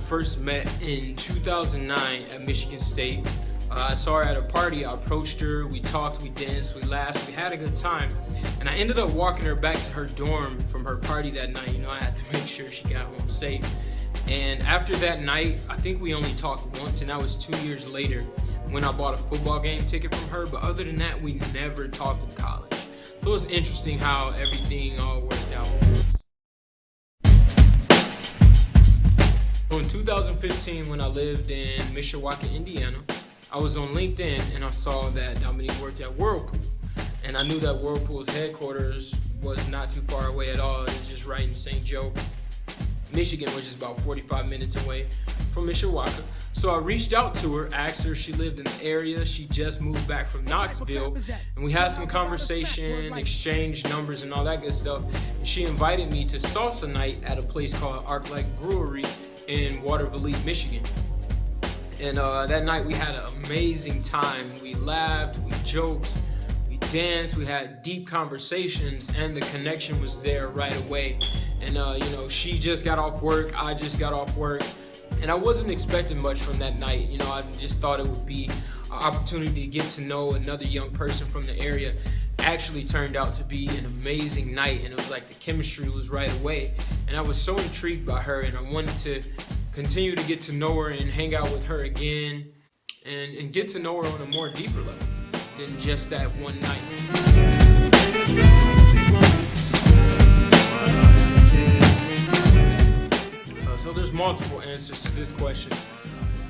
first met in 2009 at Michigan State. I saw her at a party. I approached her, we talked, we danced, we laughed, we had a good time. And I ended up walking her back to her dorm from her party that night. You know, I had to make sure she got home safe. And after that night, I think we only talked once, and that was 2 years later when I bought a football game ticket from her. But other than that, we never talked in college. So it was interesting how everything all worked out. So in 2015, when I lived in Mishawaka, Indiana, I was on LinkedIn and I saw that Dominique worked at Whirlpool. And I knew that Whirlpool's headquarters was not too far away at all. It was just right in St. Joe, Michigan, which is about 45 minutes away from Mishawaka. So I reached out to her, asked her if she lived in the area. She just moved back from Knoxville, and we had some conversation, exchanged numbers and all that good stuff. And she invited me to salsa night at a place called ArcLight Brewery in Waterville, Michigan. And that night we had an amazing time. We laughed, we joked, we danced, we had deep conversations, and the connection was there right away. And you know, she just got off work, I just got off work, and I wasn't expecting much from that night. You know, I just thought it would be an opportunity to get to know another young person from the area. Actually turned out to be an amazing night, and it was like the chemistry was right away. And I was so intrigued by her, and I wanted to continue to get to know her and hang out with her again and get to know her on a more deeper level than just that one night. So there's multiple answers to this question.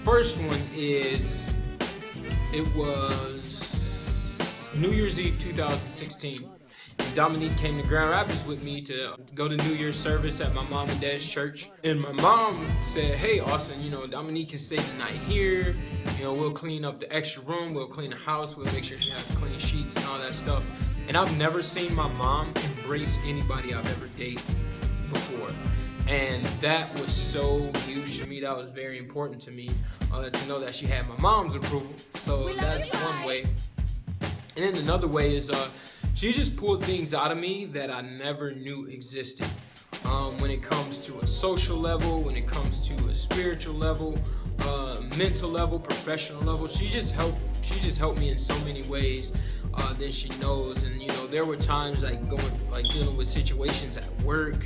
First one is, it was New Year's Eve 2016. And Dominique came to Grand Rapids with me to go to New Year's service at my mom and dad's church. And my mom said, hey, Austin, you know, Dominique can stay the night here. You know, we'll clean up the extra room, we'll clean the house, we'll make sure she has clean sheets and all that stuff. And I've never seen my mom embrace anybody I've ever dated before. And that was so huge to me. That was very important to me, to know that she had my mom's approval. So that's one way. And then another way is she just pulled things out of me that I never knew existed. When it comes to a social level, when it comes to a spiritual level, mental level, professional level, she just helped me in so many ways that she knows. And you know, there were times like dealing with situations at work,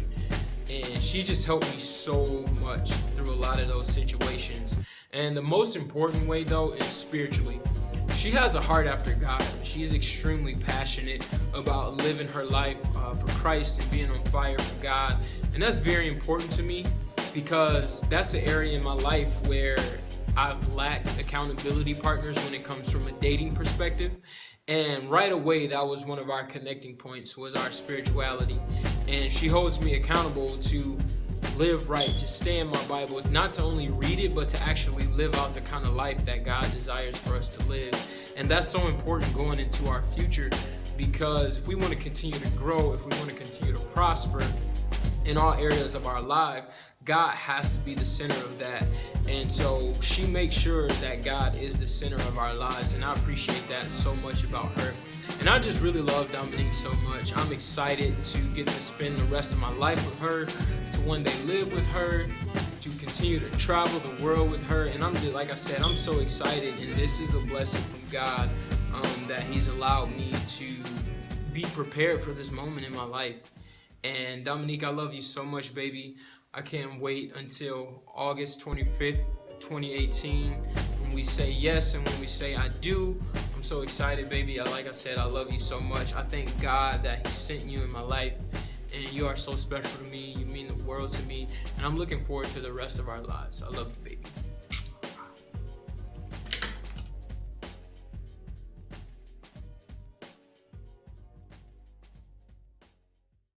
and she just helped me so much through a lot of those situations. And the most important way though is spiritually. She has a heart after God. She's extremely passionate about living her life for Christ and being on fire for God. And that's very important to me, because that's the area in my life where I've lacked accountability partners when it comes from a dating perspective. And right away, that was one of our connecting points, was our spirituality. And she holds me accountable to live right, to stay in my Bible, not to only read it, but to actually live out the kind of life that God desires for us to live. And that's so important going into our future, because if we want to continue to grow, if we want to continue to prosper in all areas of our life, God has to be the center of that. And so she makes sure that God is the center of our lives, and I appreciate that so much about her. And I just really love Dominique so much. I'm excited to get to spend the rest of my life with her, to one day live with her, to continue to travel the world with her. And I'm just, like I said, I'm so excited, and this is a blessing from God that He's allowed me to be prepared for this moment in my life. And Dominique, I love you so much, baby. I can't wait until August 25th, 2018, when we say yes and when we say I do. I'm so excited, baby. Like I said, I love you so much. I thank God that He sent you in my life, and you are so special to me. You mean the world to me, and I'm looking forward to the rest of our lives. I love you, baby.